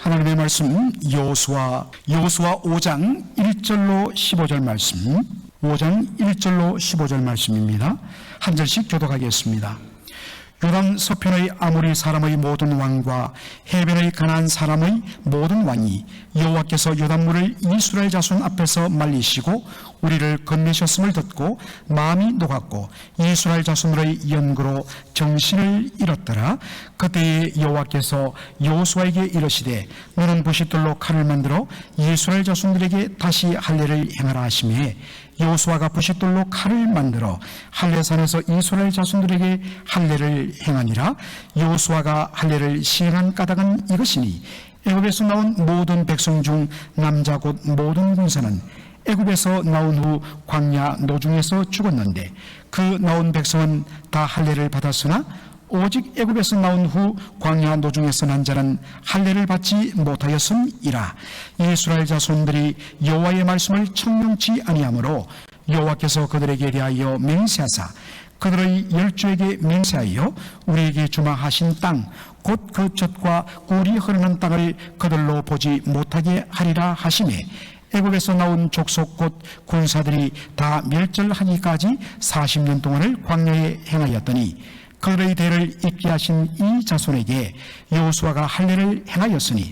하나님의 말씀 여호수아 5장 1절로 15절 말씀, 5장 1절로 15절 말씀입니다. 한 절씩 교독하겠습니다. 요단 서편의 아모리 사람의 모든 왕과 해변의 가나안 사람의 모든 왕이 여호와께서 요단물을 이스라엘 자손 앞에서 말리시고 우리를 건네셨음을 듣고 마음이 녹았고 이스라엘 자손들의 연고로 정신을 잃었더라. 그때에 여호와께서 여호수아에게 이르시되 너는 부싯돌로 칼을 만들어 이스라엘 자손들에게 다시 할례를 행하라 하시매 여호수아가 부싯돌로 칼을 만들어 할례산에서 이스라엘 자손들에게 할례를 행하니라. 여호수아가 할례를 시행한 까닭은 이것이니 애굽에서 나온 모든 백성 중 남자 곧 모든 군사는 애굽에서 나온 후 광야 노중에서 죽었는데 그 나온 백성은 다 할례를 받았으나 오직 애굽에서 나온 후 광야 노중에서 난 자는 할례를 받지 못하였음이라. 이스라엘 자손들이 여호와의 말씀을 청명치 아니하므로 여호와께서 그들에게 대하여 맹세하사 그들의 열조에게 맹세하여 우리에게 주마하신 땅 곧 그 젖과 꿀이 흐르는 땅을 그들로 보지 못하게 하리라 하시매 애굽에서 나온 족속 곧 군사들이 다 멸절하기까지 40년 동안을 광야에 행하였더니 그들의 대를 잇게 하신 이 자손에게 여호수아가 할례를 행하였으니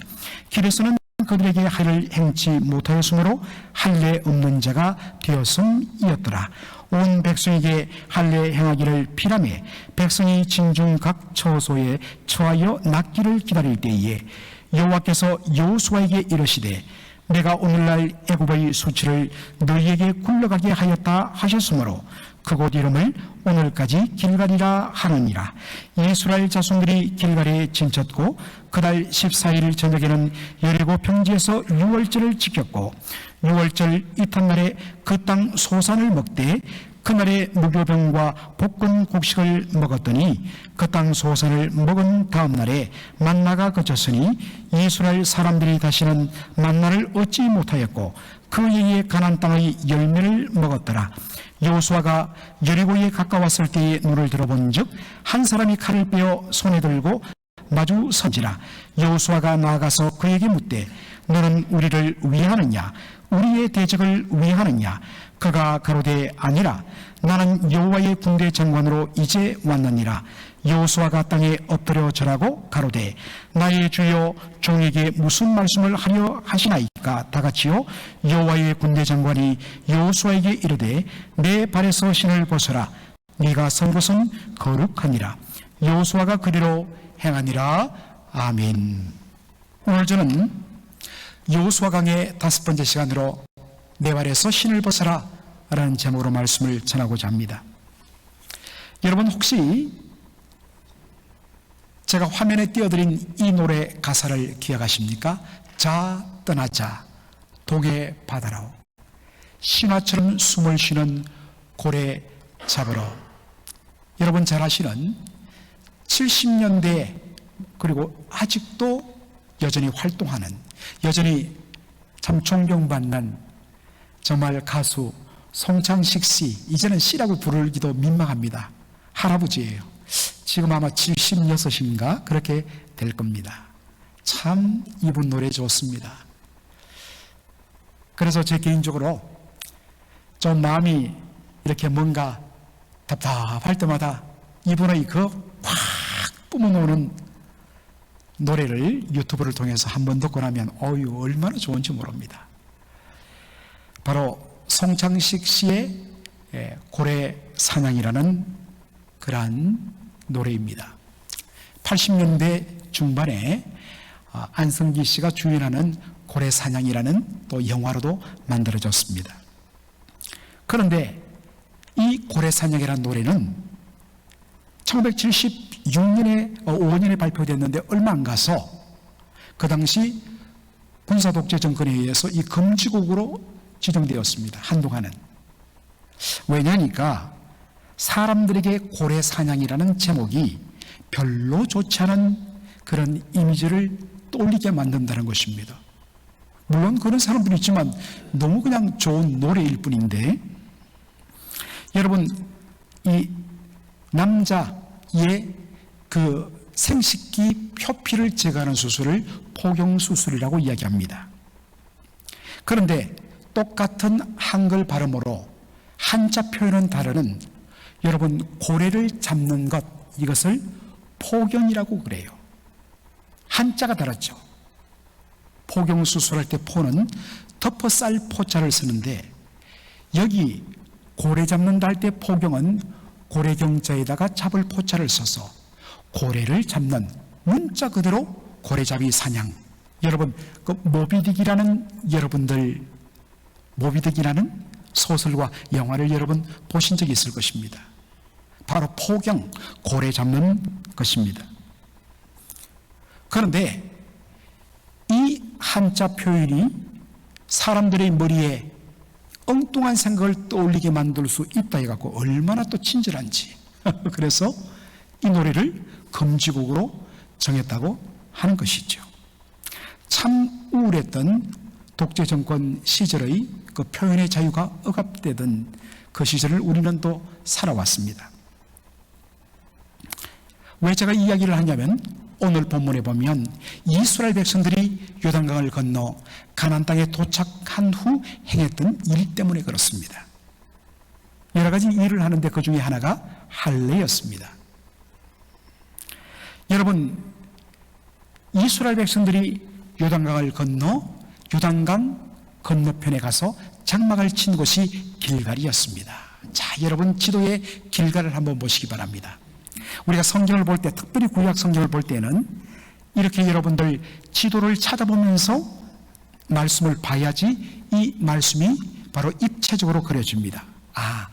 길에서는 그들에게 할례를 행치 못하였으므로 할례 없는 자가 되었음이었더라. 온 백성에게 할례 행하기를 피라매 백성이 진중 각 처소에 처하여 낫기를 기다릴 때에 여호와께서 여호수아에게 이르시되 내가 오늘날 애굽의 수치를 너희에게 굴러가게 하였다 하셨으므로 그곳 이름을 오늘까지 길갈이라 하느니라. 이스라엘 자손들이 길갈에 진쳤고 그달 14일 저녁에는 여리고 평지에서 유월절을 지켰고 유월절 이튿날에 그 땅 소산을 먹되 그날에 무교병과 볶은 곡식을 먹었더니 그 땅 소산을 먹은 다음 날에 만나가 그쳤으니 이스라엘 사람들이 다시는 만나를 얻지 못하였고 그 해에 가나안 땅의 열매를 먹었더라. 여호수아가 여리고에 가까웠을 때에 눈을 들어본즉 한 사람이 칼을 빼어 손에 들고 마주 선지라. 여호수아가 나아가서 그에게 묻되 너는 우리를 위하느냐 우리의 대적을 위하느냐. 그가 가로되 아니라 나는 여호와의 군대 장관으로 이제 왔느니라. 여호수아가 땅에 엎드려 절하고 가로되 나의 주여 종에게 무슨 말씀을 하려 하시나이까. 다같이요 여호와의 군대 장관이 여호수아에게 이르되 내 발에서 신을 벗어라. 네가 선 곳은 거룩하니라. 여호수아가 그대로 행하니라. 아멘. 오늘 저는 여호수아 강의 5번째 시간으로 내 발에서 신을 벗어라 라는 제목으로 말씀을 전하고자 합니다. 여러분 혹시 제가 화면에 띄워드린 이 노래 가사를 기억하십니까? 자 떠나자 동해 바다로 신화처럼 숨을 쉬는 고래 잡으러. 여러분 잘 아시는 70년대 그리고 아직도 여전히 활동하는 여전히 참 존경받는 정말 가수 송창식 씨, 이제는 씨라고 부르기도 민망합니다. 할아버지예요. 지금 아마 76인가 그렇게 될 겁니다. 참 이분 노래 좋습니다. 그래서 제 개인적으로 좀 마음이 이렇게 뭔가 답답할 때마다 이분의 그 확 뿜어놓는 노래를 유튜브를 통해서 한번 듣고 나면 어유 얼마나 좋은지 모릅니다. 바로 송창식 씨의 고래 사냥이라는 그러한 노래입니다. 80년대 중반에 안성기 씨가 주연하는 고래 사냥이라는 또 영화로도 만들어졌습니다. 그런데 이 고래 사냥이라는 노래는 1976년에 5년에 발표됐는데 얼마 안 가서 그 당시 군사독재 정권에 의해서 이 금지곡으로 지정되었습니다. 한동안은. 왜냐니까 사람들에게 고래 사냥이라는 제목이 별로 좋지 않은 그런 이미지를 떠올리게 만든다는 것입니다. 물론 그런 사람들이 있지만 너무 그냥 좋은 노래일 뿐인데, 여러분 이 남자의 그 생식기 표피를 제거하는 수술을 포경수술이라고 이야기합니다. 그런데 똑같은 한글 발음으로 한자 표현은 다르는 여러분 고래를 잡는 것, 이것을 포경이라고 그래요. 한자가 다르죠. 포경수술할 때 포는 덮어쌀 포자를 쓰는데 여기 고래 잡는다 할 때 포경은 고래경자에다가 잡을 포자를 써서 고래를 잡는, 문자 그대로 고래잡이 사냥. 여러분 그 모비딕이라는 소설과 영화를 여러분 보신 적이 있을 것입니다. 바로 포경, 고래 잡는 것입니다. 그런데 이 한자 표현이 사람들의 머리에 엉뚱한 생각을 떠올리게 만들 수 있다 해갖고 얼마나 또 친절한지. 그래서 이 노래를 금지곡으로 정했다고 하는 것이죠. 참 우울했던 독재 정권 시절의 그 표현의 자유가 억압되던 그 시절을 우리는 또 살아왔습니다. 왜 제가 이 이야기를 하냐면 오늘 본문에 보면 이스라엘 백성들이 요단강을 건너 가나안 땅에 도착한 후 행했던 일 때문에 그렇습니다. 여러 가지 일을 하는데 그 중에 하나가 할례였습니다. 여러분, 이스라엘 백성들이 요단강을 건너 요단강 건너편에 가서 장막을 친 곳이 길갈이었습니다. 자, 여러분 지도에 길갈을 한번 보시기 바랍니다. 우리가 성경을 볼 때, 특별히 구약 성경을 볼 때는 이렇게 여러분들 지도를 찾아보면서 말씀을 봐야지 이 말씀이 바로 입체적으로 그려집니다. 아,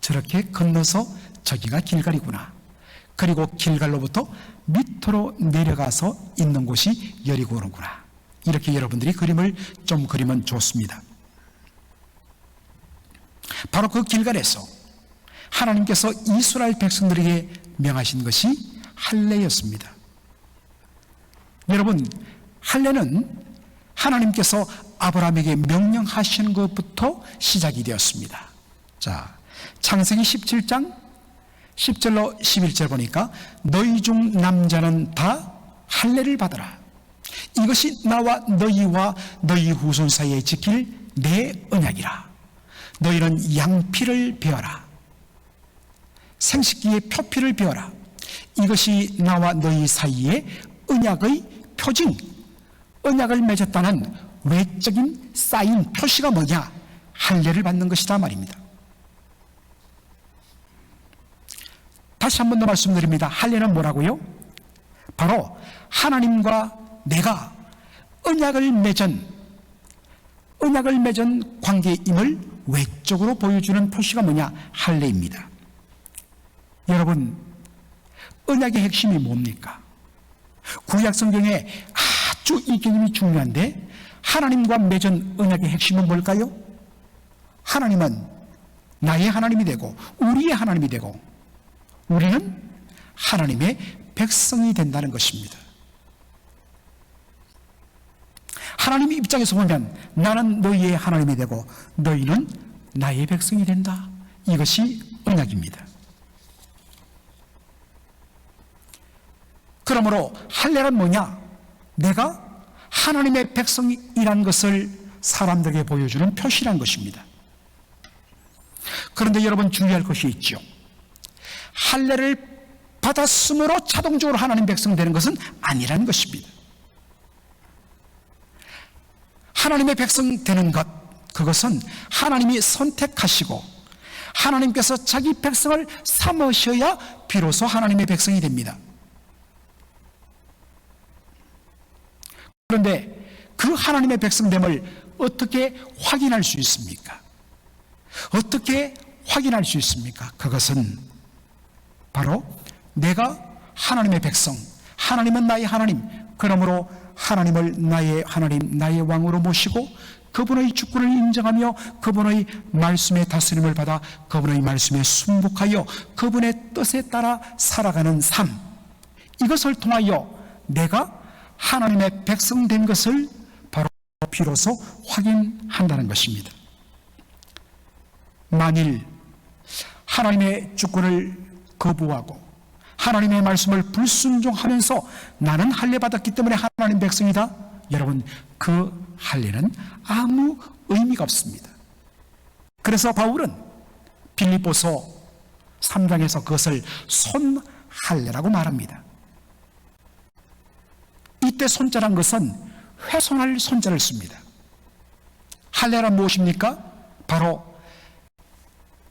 저렇게 건너서 저기가 길갈이구나. 그리고 길갈로부터 밑으로 내려가서 있는 곳이 여리고로구나. 이렇게 여러분들이 그림을 좀 그리면 좋습니다. 바로 그 길갈에서 하나님께서 이스라엘 백성들에게 명하신 것이 할례였습니다. 여러분, 할례는 하나님께서 아브라함에게 명령하신 것부터 시작이 되었습니다. 자, 창세기 17장 10절로 11절 보니까 너희 중 남자는 다 할례를 받으라. 이것이 나와 너희와 너희 후손 사이에 지킬 내 언약이라. 너희는 양피를 베어라. 생식기의 표피를 베어라. 이것이 나와 너희 사이에 언약의 표징, 언약을 맺었다는 외적인 사인, 표시가 뭐냐? 할례를 받는 것이다 말입니다. 다시 한 번 더 말씀드립니다. 할례는 뭐라고요? 바로 하나님과 내가 언약을 맺은 관계임을 외적으로 보여주는 표시가 뭐냐? 할례입니다. 여러분, 언약의 핵심이 뭡니까? 구약 성경에 아주 이 개념이 중요한데 하나님과 맺은 언약의 핵심은 뭘까요? 하나님은 나의 하나님이 되고 우리의 하나님이 되고 우리는 하나님의 백성이 된다는 것입니다. 하나님 입장에서 보면 나는 너희의 하나님이 되고 너희는 나의 백성이 된다. 이것이 언약입니다. 그러므로 할례란 뭐냐? 내가 하나님의 백성이란 것을 사람들에게 보여주는 표시란 것입니다. 그런데 여러분 주의할 것이 있죠. 할례를 받았으므로 자동적으로 하나님 백성 되는 것은 아니라는 것입니다. 하나님의 백성 되는 것, 그것은 하나님이 선택하시고 하나님께서 자기 백성을 삼으셔야 비로소 하나님의 백성이 됩니다. 그런데 그 하나님의 백성됨을 어떻게 확인할 수 있습니까? 어떻게 확인할 수 있습니까? 그것은 바로 내가 하나님의 백성, 하나님은 나의 하나님, 그러므로 하나님을 나의 하나님, 나의 왕으로 모시고 그분의 주권을 인정하며 그분의 말씀의 다스림을 받아 그분의 말씀에 순복하여 그분의 뜻에 따라 살아가는 삶, 이것을 통하여 내가 하나님의 백성 된 것을 바로 비로소 확인한다는 것입니다. 만일 하나님의 주권을 거부하고 하나님의 말씀을 불순종하면서 나는 할례 받았기 때문에 하나님 백성이다. 여러분, 그 할례는 아무 의미가 없습니다. 그래서 바울은 빌립보서 3장에서 그것을 손할례라고 말합니다. 이때 손자란 것은 훼손할 손자를 씁니다. 할례란 무엇입니까? 바로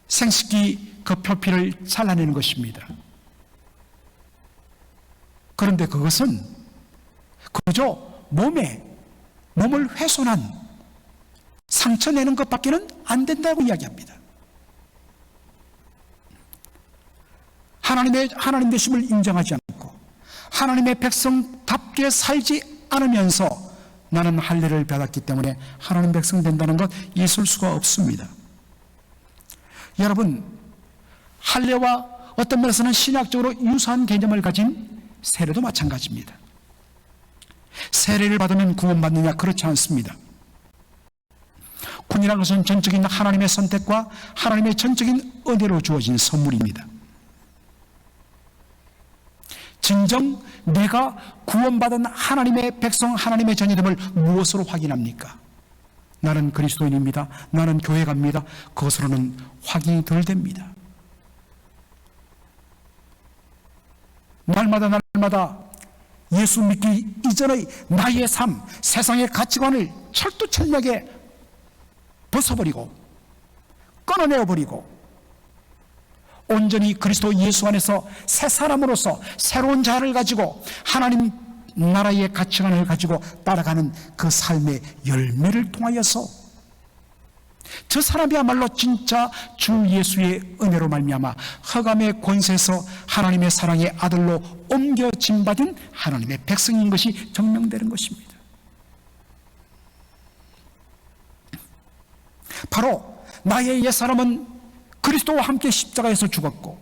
생식기 그 표피를 잘라내는 것입니다. 그런데 그것은 그저 몸을 훼손한 상처 내는 것밖에는 안 된다고 이야기합니다. 하나님 되심을 인정하지 않고 하나님의 백성답게 살지 않으면서 나는 할례를 받았기 때문에 하나님 백성 된다는 것 있을 수가 없습니다. 여러분, 할례와 어떤 면에서는 신학적으로 유사한 개념을 가진 세례도 마찬가지입니다. 세례를 받으면 구원받느냐? 그렇지 않습니다. 구원이라는 것은 전적인 하나님의 선택과 하나님의 전적인 은혜로 주어진 선물입니다. 진정 내가 구원받은 하나님의 백성, 하나님의 자녀됨을 무엇으로 확인합니까? 나는 그리스도인입니다. 나는 교회 갑니다. 그것으로는 확인이 덜 됩니다. 날마다 예수 믿기 이전의 나의 삶, 세상의 가치관을 철두철미하게 벗어버리고 끊어내어버리고 온전히 그리스도 예수 안에서 새 사람으로서 새로운 자아를 가지고 하나님 나라의 가치관을 가지고 따라가는 그 삶의 열매를 통하여서 저 사람이야말로 진짜 주 예수의 은혜로 말미암아 흑암의 권세에서 하나님의 사랑의 아들로 옮겨짐 받은 하나님의 백성인 것이 증명되는 것입니다. 바로 나의 옛사람은 그리스도와 함께 십자가에서 죽었고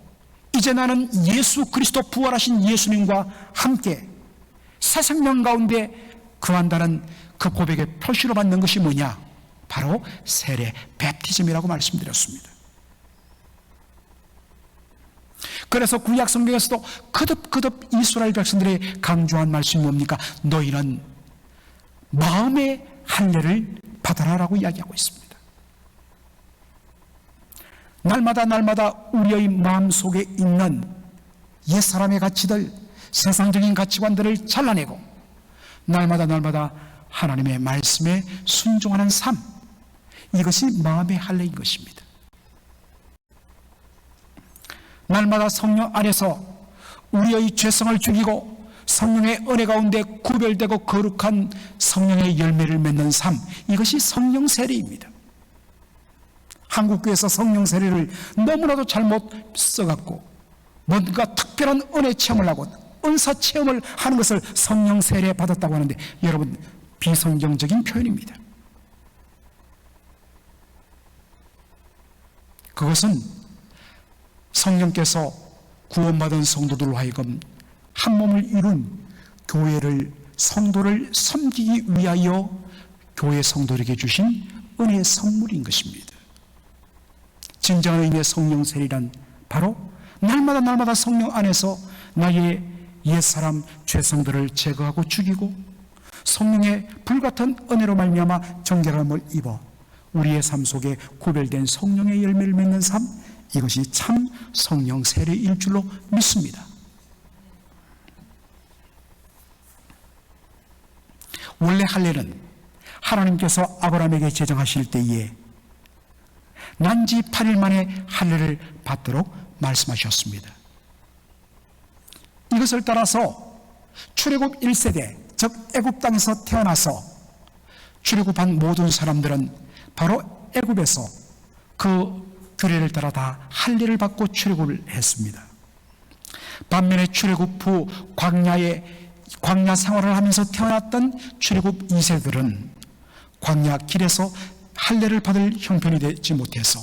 이제 나는 예수 그리스도 부활하신 예수님과 함께 새 생명 가운데 거한다는 그 고백의 표시로 받는 것이 뭐냐? 바로 세례, 베프티즘이라고 말씀드렸습니다. 그래서 구약 성경에서도 거듭 이스라엘 백성들이 강조한 말씀이 뭡니까? 너희는 마음의 할례를 받아라라고 이야기하고 있습니다. 날마다 우리의 마음속에 있는 옛사람의 가치들, 세상적인 가치관들을 잘라내고 날마다 하나님의 말씀에 순종하는 삶, 이것이 마음의 할례인 것입니다. 날마다 성령 안에서 우리의 죄성을 죽이고 성령의 은혜 가운데 구별되고 거룩한 성령의 열매를 맺는 삶, 이것이 성령 세례입니다. 한국교회에서 성령 세례를 너무나도 잘못 써갖고 뭔가 특별한 은혜 체험을 하고 은사 체험을 하는 것을 성령 세례 받았다고 하는데 여러분, 비성경적인 표현입니다. 그것은 성령께서 구원받은 성도들로 하여금 한 몸을 이룬 교회를, 성도를 섬기기 위하여 교회 성도에게 주신 은혜의 선물인 것입니다. 진정한 의미의 성령 세례란 바로 날마다 성령 안에서 나의 옛사람 죄성들을 제거하고 죽이고 성령의 불같은 은혜로 말미암아 정결함을 입어 우리의 삶 속에 구별된 성령의 열매를 맺는 삶, 이것이 참 성령 세례일 줄로 믿습니다. 원래 할례는 하나님께서 아브라함에게 제정하실 때에 난지 8일 만에 할례를 받도록 말씀하셨습니다. 이것을 따라서 출애굽 1세대, 즉 애굽 땅에서 태어나서 출애굽한 모든 사람들은 바로 애굽에서 그 규례를 따라 다 할례를 받고 출애굽을 했습니다. 반면에 출애굽 후 광야 생활을 하면서 태어났던 출애굽 2세들은 광야 길에서 할례를 받을 형편이 되지 못해서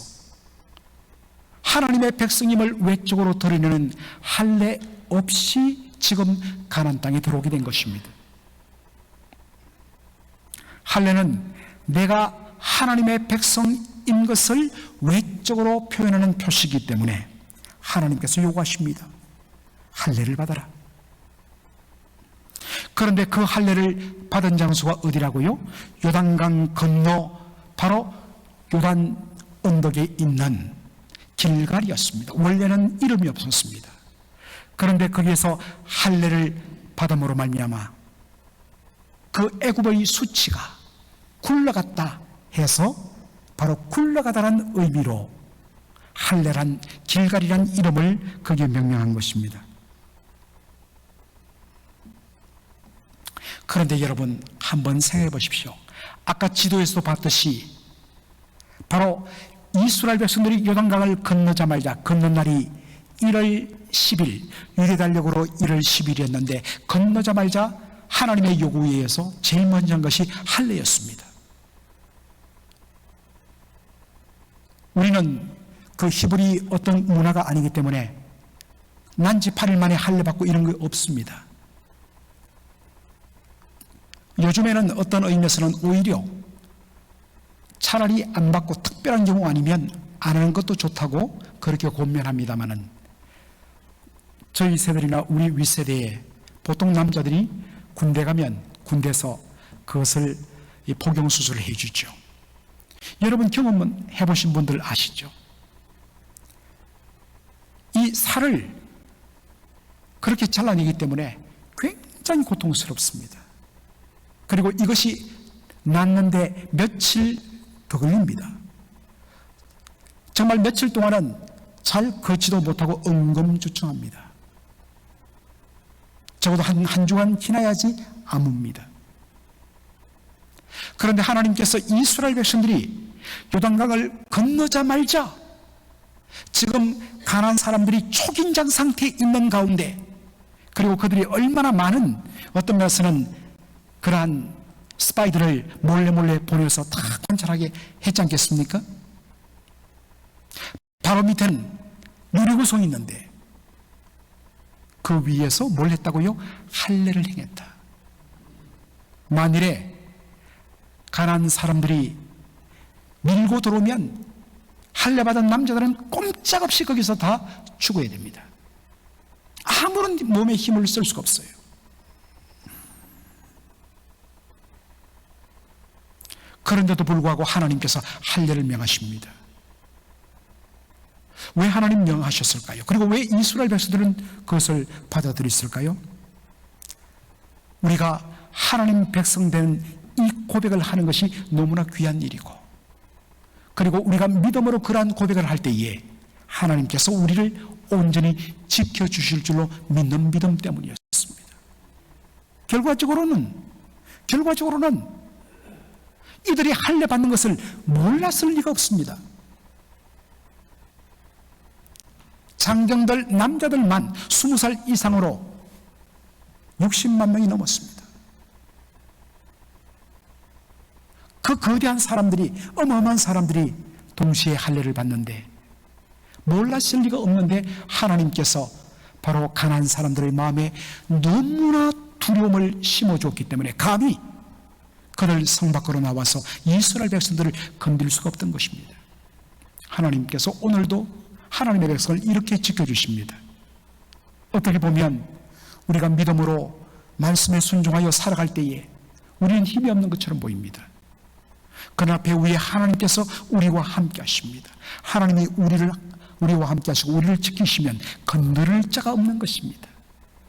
하나님의 백성임을 외적으로 드러내는 할례 없이 지금 가나안 땅에 들어오게 된 것입니다. 할례는 내가 하나님의 백성인 것을 외적으로 표현하는 표시이기 때문에 하나님께서 요구하십니다. 할례를 받아라. 그런데 그 할례를 받은 장소가 어디라고요? 요단강 건너 바로 요단 언덕에 있는 길갈이었습니다. 원래는 이름이 없었습니다. 그런데 거기에서 할례를 받음으로 말미암아 그 애굽의 수치가 굴러갔다 해서 바로 굴러가다라는 의미로 할례란 길갈이란 이름을 거기에 명명한 것입니다. 그런데 여러분 한번 생각해 보십시오. 아까 지도에서도 봤듯이 바로 이스라엘 백성들이 요단강을 건너자마자 건넌 날이 1월 10일 유대달력으로 1월 10일이었는데 건너자마자 하나님의 요구에 의해서 제일 먼저 한 것이 할례였습니다. 우리는 그 히브리 어떤 문화가 아니기 때문에 난지 8일 만에 할례 받고 이런 거 없습니다. 요즘에는 어떤 의미에서는 오히려 차라리 안 받고 특별한 경우 아니면 안 하는 것도 좋다고 그렇게 권면합니다마는 저희 세대나 우리 윗세대에 보통 남자들이 군대 가면 군대에서 그것을 복용수술을 해주죠. 여러분 경험은 해보신 분들 아시죠? 이 살을 그렇게 잘라내기 때문에 굉장히 고통스럽습니다. 그리고 이것이 낫는데 며칠 더 걸립니다. 정말 며칠 동안은 잘 걷지도 못하고 응검주청합니다. 적어도 한 주간 지나야지 아뭅니다. 그런데 하나님께서 이스라엘 백성들이 요단강을 건너자마자 지금 가나안 사람들이 초긴장 상태에 있는 가운데 그리고 그들이 얼마나 많은 어떤 면에서는 그러한 스파이들을 몰래 보내서 다 관찰하게 했지 않겠습니까? 바로 밑에는 누리구성이 있는데 그 위에서 뭘 했다고요? 할례를 행했다. 만일에 가나안 사람들이 밀고 들어오면 할례 받은 남자들은 꼼짝없이 거기서 다 죽어야 됩니다. 아무런 몸에 힘을 쓸 수가 없어요. 그런데도 불구하고 하나님께서 할례를 명하십니다. 왜 하나님 명하셨을까요? 그리고 왜 이스라엘 백성들은 그것을 받아들였을까요? 우리가 하나님 백성 된 이 고백을 하는 것이 너무나 귀한 일이고 그리고 우리가 믿음으로 그러한 고백을 할 때에 하나님께서 우리를 온전히 지켜주실 줄로 믿는 믿음 때문이었습니다. 결과적으로는 이들이 할례 받는 것을 몰랐을 리가 없습니다. 장정들 남자들만 20살 이상으로 60만 명이 넘었습니다. 그 거대한 사람들이 어마어마한 사람들이 동시에 할례를 받는데 몰랐을 리가 없는데 하나님께서 바로 가나안 사람들의 마음에 너무나 두려움을 심어주었기 때문에 감히 그들 성 밖으로 나와서 이스라엘 백성들을 건들 수가 없던 것입니다. 하나님께서 오늘도 하나님의 백성을 이렇게 지켜주십니다. 어떻게 보면 우리가 믿음으로 말씀에 순종하여 살아갈 때에 우리는 힘이 없는 것처럼 보입니다. 그러나 배후에 하나님께서 우리와 함께 하십니다. 하나님이 우리와 함께 하시고 우리를 지키시면 건드릴 자가 없는 것입니다.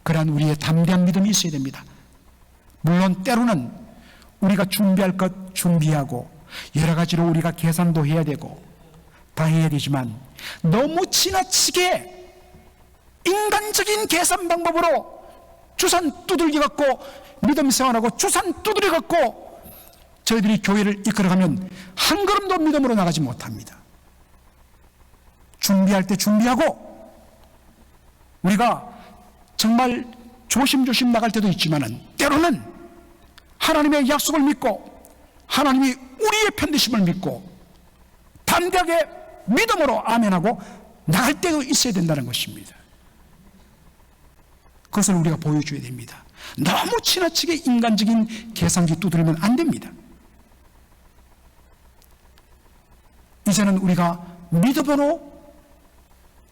그러한 우리의 담대한 믿음이 있어야 됩니다. 물론 때로는 우리가 준비할 것 준비하고 여러 가지로 우리가 계산도 해야 되고 다 해야 되지만 너무 지나치게 인간적인 계산 방법으로 주산 두들겨 갖고 믿음 생활하고 주산 두드려 갖고 저희들이 교회를 이끌어가면 한 걸음도 믿음으로 나가지 못합니다. 준비할 때 준비하고 우리가 정말 조심조심 나갈 때도 있지만은 때로는 하나님의 약속을 믿고 하나님이 우리의 편되심을 믿고 담대하게 믿음으로 아멘하고 나갈 때도 있어야 된다는 것입니다. 그것을 우리가 보여줘야 됩니다. 너무 지나치게 인간적인 계산기 두드리면 안 됩니다. 이제는 우리가 믿음으로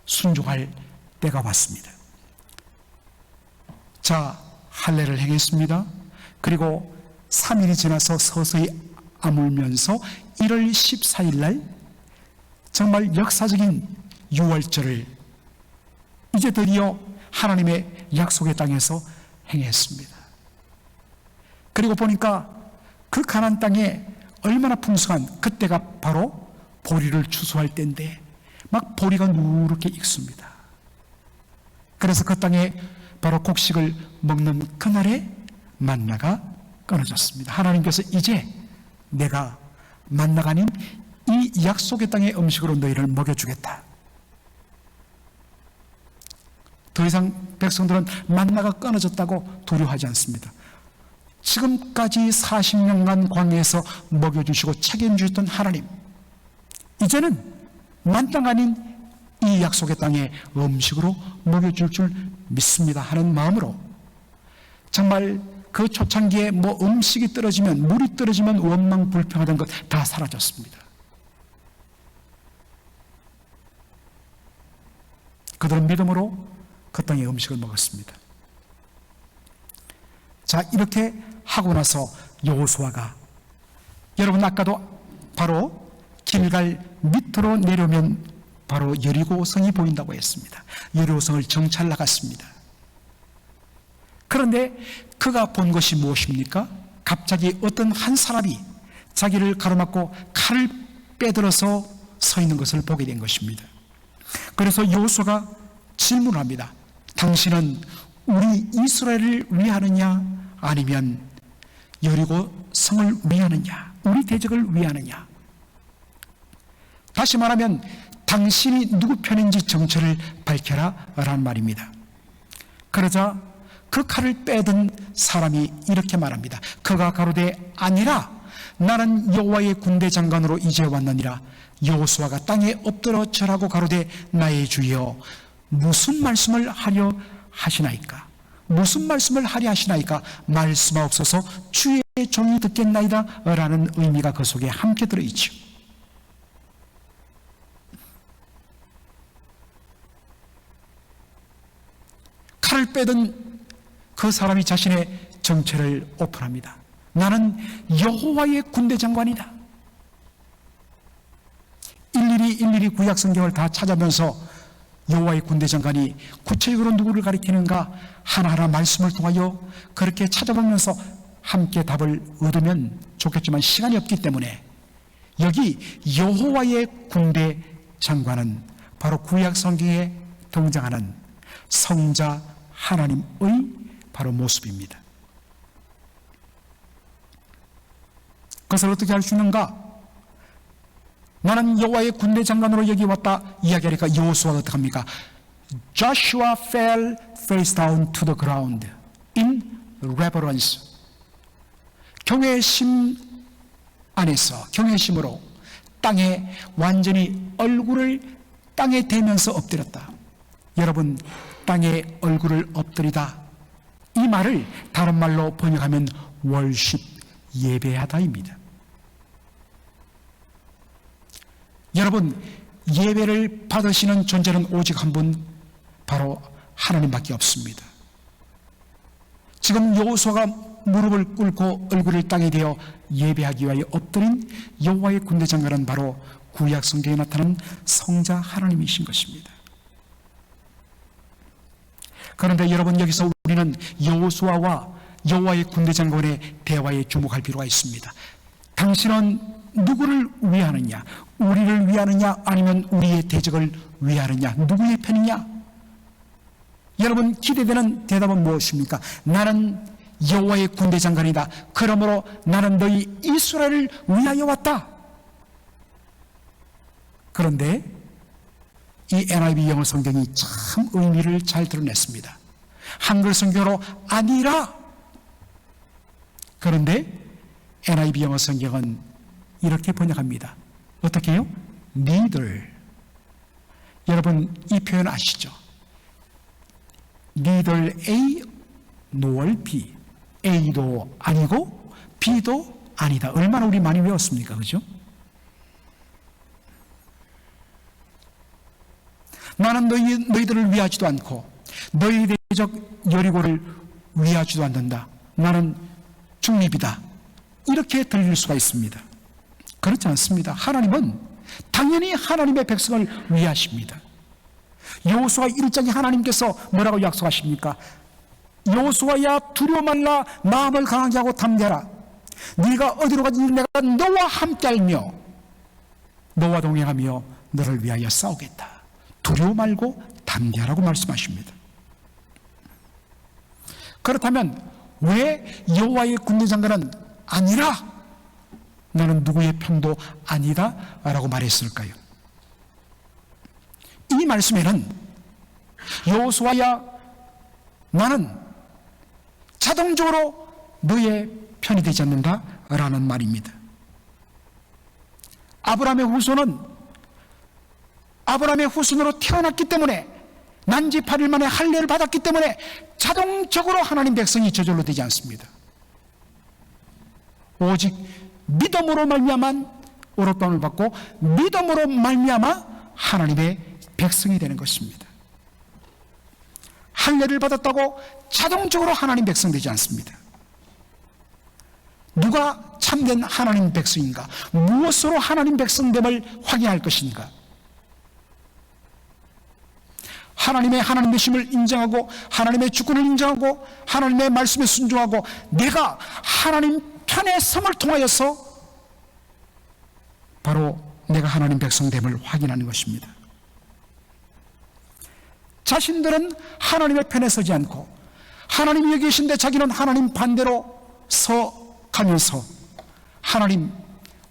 순종할 때가 왔습니다. 자, 할례를 행했습니다. 그리고 3일이 지나서 서서히 아물면서 1월 14일 날 정말 역사적인 유월절을 이제 드디어 하나님의 약속의 땅에서 행했습니다. 그리고 보니까 그 가나안 땅에 얼마나 풍성한, 그때가 바로 보리를 추수할 때인데 막 보리가 누렇게 익습니다. 그래서 그 땅에 바로 곡식을 먹는 그날에 만나가 끊어졌습니다. 하나님께서 이제 내가 만나가 아닌 이 약속의 땅의 음식으로 너희를 먹여주겠다. 더 이상 백성들은 만나가 끊어졌다고 두려워하지 않습니다. 지금까지 40년간 광야에서 먹여주시고 책임주셨던 하나님, 이제는 만나가 아닌 이 약속의 땅의 음식으로 먹여줄 줄 믿습니다 하는 마음으로 정말 그 초창기에 뭐 음식이 떨어지면, 물이 떨어지면 원망 불평하던 것 다 사라졌습니다. 그들은 믿음으로 그 땅의 음식을 먹었습니다. 자, 이렇게 하고 나서 여호수아가, 여러분 아까도 바로 길갈 밑으로 내려오면 바로 여리고성이 보인다고 했습니다. 여리고성을 정찰 나갔습니다. 그런데 그가 본 것이 무엇입니까? 갑자기 어떤 한 사람이 자기를 가로막고 칼을 빼들어서 서 있는 것을 보게 된 것입니다. 그래서 여호수아가 질문을 합니다. 당신은 우리 이스라엘을 위하느냐 아니면 여리고 성을 위하느냐, 우리 대적을 위하느냐? 다시 말하면 당신이 누구 편인지 정체를 밝혀라 라는 말입니다. 그러자 그 칼을 빼든 사람이 이렇게 말합니다. 그가 가로되 아니라 나는 여호와의 군대 장관으로 이제 왔느니라. 여호수아가 땅에 엎드려 절하고 가로되 나의 주여 무슨 말씀을 하려 하시나이까? 무슨 말씀을 하려 하시나이까? 말씀하옵소서, 주의 종이 듣겠나이다 라는 의미가 그 속에 함께 들어있죠. 칼을 빼든 그 사람이 자신의 정체를 오픈합니다. 나는 여호와의 군대 장관이다. 일일이 구약 성경을 다 찾아보면서 여호와의 군대 장관이 구체적으로 누구를 가리키는가 하나하나 말씀을 통하여 그렇게 찾아보면서 함께 답을 얻으면 좋겠지만 시간이 없기 때문에 여기 여호와의 군대 장관은 바로 구약 성경에 등장하는 성자 하나님의 바로 모습입니다. 그것을 어떻게 할 수 있는가? 나는 여호와의 군대 장관으로 여기 왔다 이야기하니까 여호수아가 어떻게 합니까? Joshua fell face down to the ground in reverence. 경외심 안에서, 경외심으로 땅에 완전히 얼굴을 땅에 대면서 엎드렸다. 여러분, 땅에 얼굴을 엎드리다, 이 말을 다른 말로 번역하면 월십, 예배하다입니다. 여러분, 예배를 받으시는 존재는 오직 한 분, 바로 하나님밖에 없습니다. 지금 여호수아가 무릎을 꿇고 얼굴을 땅에 대어 예배하기 위하여 엎드린 여호와의 군대 장관은 바로 구약 성경에 나타난 성자 하나님이신 것입니다. 그런데 여러분, 여기서 우리는 여호수아와 여호와의 군대 장관의 대화에 주목할 필요가 있습니다. 당신은 누구를 위하느냐? 우리를 위하느냐 아니면 우리의 대적을 위하느냐? 누구의 편이냐? 여러분, 기대되는 대답은 무엇입니까? 나는 여호와의 군대 장관이다. 그러므로 나는 너희 이스라엘을 위하여 왔다. 그런데 이 NIV 영어 성경이 참 의미를 잘 드러냈습니다. 한글 성경으로 아니라, 그런데 NIV 영어 성경은 이렇게 번역합니다. 어떻게 해요? neither. 여러분, 이 표현 아시죠? neither A nor B. A도 아니고 B도 아니다. 얼마나 우리 많이 외웠습니까? 그죠? 나는 너희들을 위하지도 않고 너희 대적 여리고를 위하지도 않는다. 나는 중립이다. 이렇게 들릴 수가 있습니다. 그렇지 않습니다. 하나님은 당연히 하나님의 백성을 위하십니다. 여호수아 1장에 하나님께서 뭐라고 약속하십니까? 여호수아야 두려워 말라, 마음을 강하게 하고 담대하라. 네가 어디로 가든지 내가 너와 함께 알며 너와 동행하며 너를 위하여 싸우겠다. 두려워 말고 담대하라고 말씀하십니다. 그렇다면 왜 여호와의 군대 장관은 아니라 나는 누구의 편도 아니다 라고 말했을까요? 이 말씀에는 여호수아야 나는 자동적으로 너의 편이 되지 않는다 라는 말입니다. 아브라함의 후손으로 태어났기 때문에 난지 8일 만에 할례를 받았기 때문에 자동적으로 하나님 백성이 저절로 되지 않습니다. 오직 믿음으로 말미암아 의롭다함을 받고 믿음으로 말미암아 하나님의 백성이 되는 것입니다. 할례를 받았다고 자동적으로 하나님 백성 되지 않습니다. 누가 참된 하나님 백성인가? 무엇으로 하나님 백성됨을 확인할 것인가? 하나님의 하나님 되심을 인정하고 하나님의 주권을 인정하고 하나님의 말씀에 순종하고 내가 하나님 편의 섬을 통하여서 바로 내가 하나님 백성됨을 확인하는 것입니다. 자신들은 하나님의 편에 서지 않고 하나님이 여기 계신데 자기는 하나님 반대로 서가면서 하나님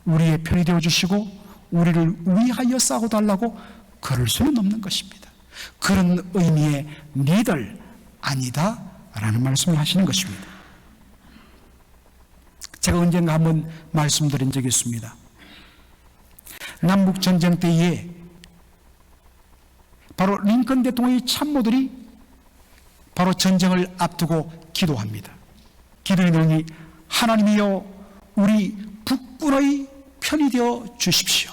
우리의 편이 되어주시고 우리를 위하여 싸워달라고 그럴 수는 없는 것입니다. 그런 의미의 니들 아니다 라는 말씀을 하시는 것입니다. 제가 언젠가 한번 말씀드린 적이 있습니다. 남북전쟁 때에 바로 링컨 대통령의 참모들이 바로 전쟁을 앞두고 기도합니다. 기도의 내용이 하나님이여 우리 북군의 편이 되어 주십시오.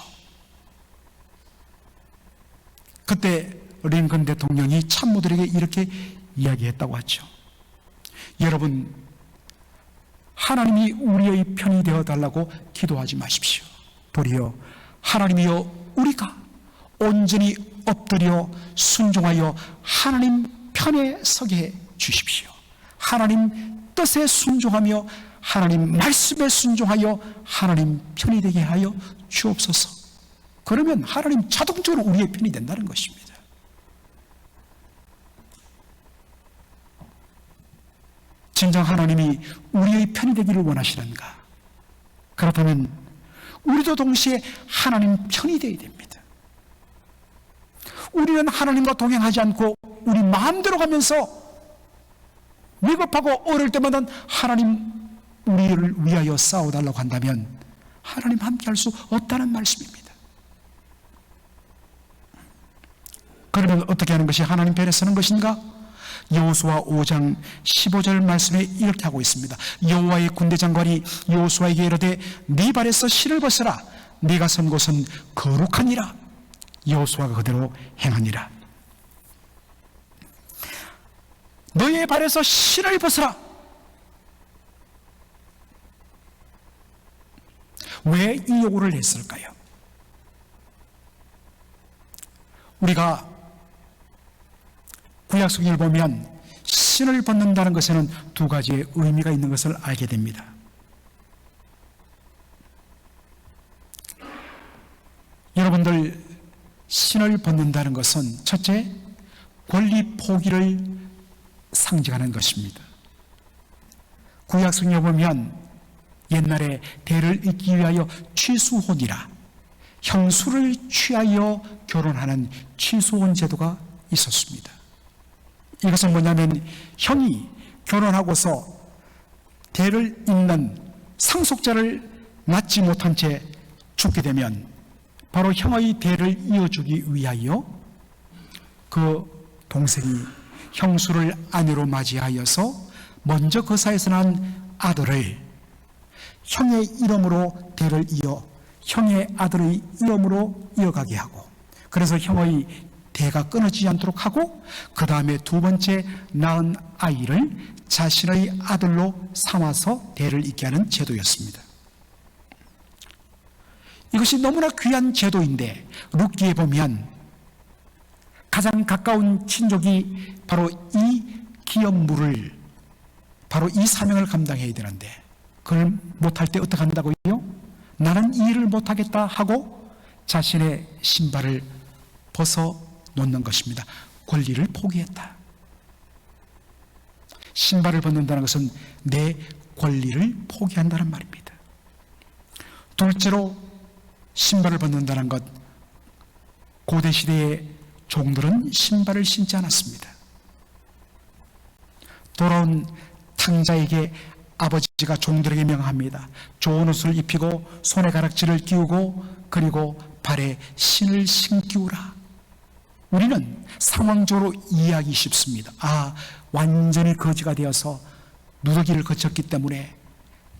그때 링컨 대통령이 참모들에게 이렇게 이야기했다고 하죠. 여러분, 하나님이 우리의 편이 되어달라고 기도하지 마십시오. 도리어 하나님이여 우리가 온전히 엎드려 순종하여 하나님 편에 서게 해 주십시오. 하나님 뜻에 순종하며 하나님 말씀에 순종하여 하나님 편이 되게 하여 주옵소서. 그러면 하나님 자동적으로 우리의 편이 된다는 것입니다. 진정 하나님이 우리의 편이 되기를 원하시는가? 그렇다면 우리도 동시에 하나님 편이 되어야 됩니다. 우리는 하나님과 동행하지 않고 우리 마음대로 가면서 위급하고 어려울 때마다 하나님 우리를 위하여 싸워달라고 한다면 하나님 함께 할 수 없다는 말씀입니다. 그러면 어떻게 하는 것이 하나님 편에 서는 것인가? 여호수아 5장 15절 말씀에 이렇게 하고 있습니다. 여호와의 군대 장관이 여호수아에게 이르되 네 발에서 실을 벗으라. 네가 선 곳은 거룩하니라. 여호수아가 그대로 행하니라. 너의 발에서 실을 벗으라. 왜 이 요구를 했을까요? 우리가 구약성경을 보면 신을 벗는다는 것에는 두 가지의 의미가 있는 것을 알게 됩니다. 여러분들, 신을 벗는다는 것은 첫째, 권리 포기를 상징하는 것입니다. 구약성경에 보면 옛날에 대를 잇기 위하여 취수혼이라 형수를 취하여 결혼하는 취수혼 제도가 있었습니다. 이것은 뭐냐면 형이 결혼하고서 대를 잇는 상속자를 낳지 못한 채 죽게 되면 바로 형의 대를 이어주기 위하여 그 동생이 형수를 아내로 맞이하여서 먼저 그 사이에서 난 아들을 형의 이름으로 대를 이어 형의 아들의 이름으로 이어가게 하고, 그래서 형의 대가 끊어지지 않도록 하고 그 다음에 두 번째 낳은 아이를 자신의 아들로 삼아서 대를 잇게 하는 제도였습니다. 이것이 너무나 귀한 제도인데 룻기에 보면 가장 가까운 친족이 바로 이 기업물을, 바로 이 사명을 감당해야 되는데 그걸 못할 때 어떻게 한다고요? 나는 이 일을 못하겠다 하고 자신의 신발을 벗어놓는 것입니다. 권리를 포기했다. 신발을 벗는다는 것은 내 권리를 포기한다는 말입니다. 둘째로 신발을 벗는다는 것, 고대 시대의 종들은 신발을 신지 않았습니다. 돌아온 탕자에게 아버지가 종들에게 명합니다. 좋은 옷을 입히고 손에 가락지를 끼우고 그리고 발에 신을 신기우라. 우리는 상황적으로 이해하기 쉽습니다. 완전히 거지가 되어서 누더기를 거쳤기 때문에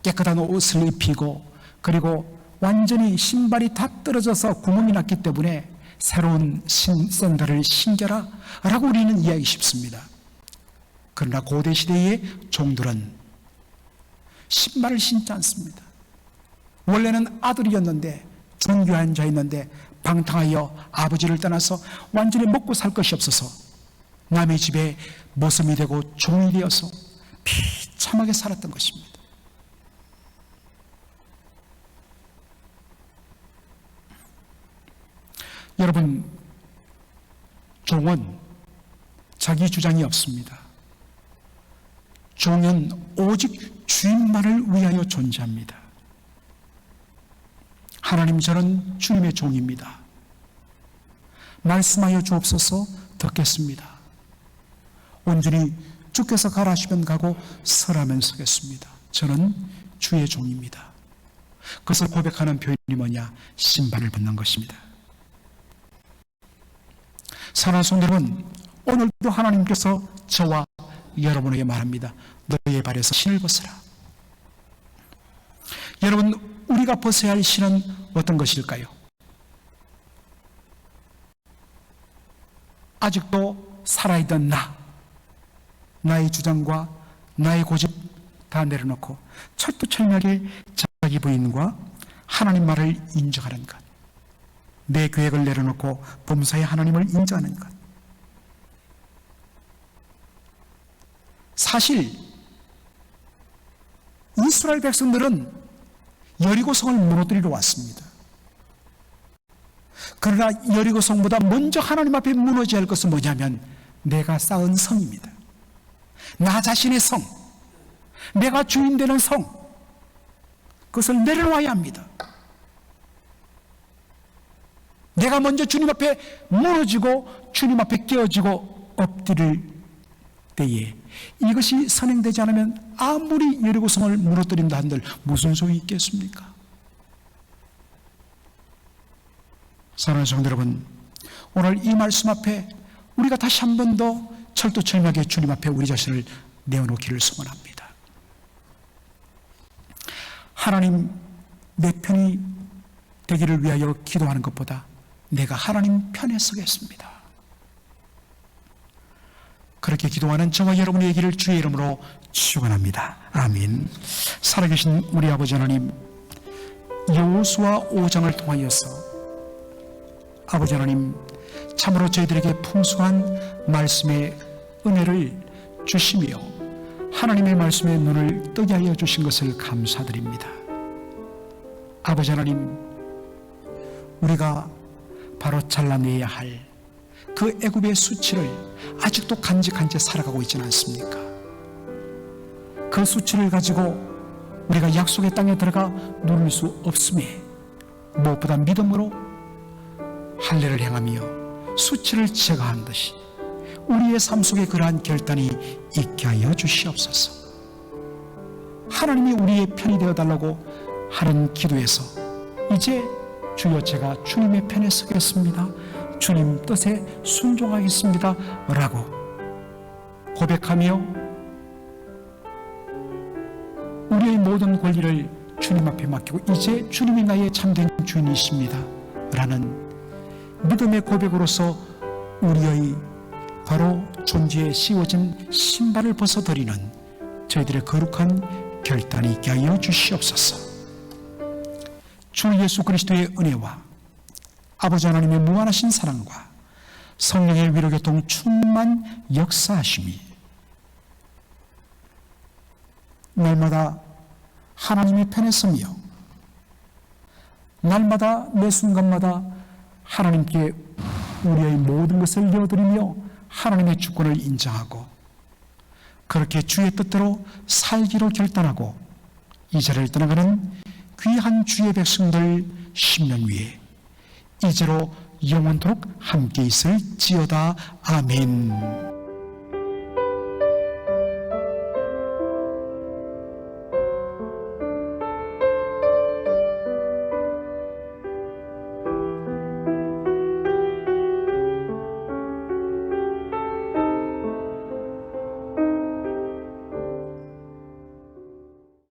깨끗한 옷을 입히고 그리고 완전히 신발이 다 떨어져서 구멍이 났기 때문에 새로운 샌들을 신겨라 라고 우리는 이해하기 쉽습니다. 그러나 고대 시대의 종들은 신발을 신지 않습니다. 원래는 아들이었는데 존귀한 자였는데 방탕하여 아버지를 떠나서 완전히 먹고 살 것이 없어서 남의 집에 모섬이 되고 종이 되어서 비참하게 살았던 것입니다. 여러분, 종은 자기 주장이 없습니다. 종은 오직 주인만을 위하여 존재합니다. 하나님, 저는 주님의 종입니다. 말씀하여 주옵소서. 듣겠습니다. 온전히 주께서 가라 하시면 가고 서라면 서겠습니다. 저는 주의 종입니다. 그것을 고백하는 표현이 뭐냐? 신발을 벗는 것입니다. 사랑하는 성도 여러분, 오늘도 하나님께서 저와 여러분에게 말합니다. 너의 발에서 신을 벗어라. 여러분, 우리가 벗어야 할 신은 어떤 것일까요? 아직도 살아있던 나의 주장과 나의 고집 다 내려놓고 철두철미하게 자기 부인과 하나님 말을 인정하는 것, 내 계획을 내려놓고 범사에 하나님을 인정하는 것. 사실 이스라엘 백성들은 여리고성을 무너뜨리러 왔습니다. 그러나 여리고성보다 먼저 하나님 앞에 무너져야 할 것은 뭐냐면 내가 쌓은 성입니다. 나 자신의 성, 내가 주인 되는 성, 그것을 내려놔야 합니다. 내가 먼저 주님 앞에 무너지고 주님 앞에 깨어지고 엎드릴 때에 이것이 선행되지 않으면 아무리 여리고성을 무너뜨린다 한들 무슨 소용이 있겠습니까? 사랑하는 성도 여러분, 오늘 이 말씀 앞에 우리가 다시 한 번 더 철두철미하게 주님 앞에 우리 자신을 내어놓기를 소원합니다. 하나님, 내 편이 되기를 위하여 기도하는 것보다 내가 하나님 편에 서겠습니다. 그렇게 기도하는 저와 여러분의 얘기를 주의 이름으로 축원합니다. 아멘. 살아계신 우리 아버지 하나님, 여호수아 5장을 통하여서 아버지 하나님, 참으로 저희들에게 풍성한 말씀의 은혜를 주시며 하나님의 말씀에 눈을 뜨게 하여 주신 것을 감사드립니다. 아버지 하나님, 우리가 바로 잘라내야 할 그 애굽의 수치를 아직도 간직한 채 살아가고 있지는 않습니까? 그 수치를 가지고 우리가 약속의 땅에 들어가 누릴 수 없음에 무엇보다 믿음으로 할례를 행하며 수치를 제거한 듯이 우리의 삶 속에 그러한 결단이 있게 하여 주시옵소서. 하나님이 우리의 편이 되어달라고 하는 기도에서 이제 주여, 제가 주님의 편에 서겠습니다, 주님 뜻에 순종하겠습니다 라고 고백하며 우리의 모든 권리를 주님 앞에 맡기고 이제 주님이 나의 참된 주인이십니다 라는 믿음의 고백으로서 우리의 바로 존재에 씌워진 신발을 벗어버리는 저희들의 거룩한 결단이 있게 하여 주시옵소서. 주 예수 그리스도의 은혜와 아버지 하나님의 무한하신 사랑과 성령의 위로교통 충만 역사하심이 날마다 하나님의 편에 서며 날마다 매 순간마다 하나님께 우리의 모든 것을 내어드리며 하나님의 주권을 인정하고 그렇게 주의 뜻대로 살기로 결단하고 이 자리를 떠나가는 귀한 주의 백성들 10년 위에 이제로 영원토록 함께 있을지어다. 아멘.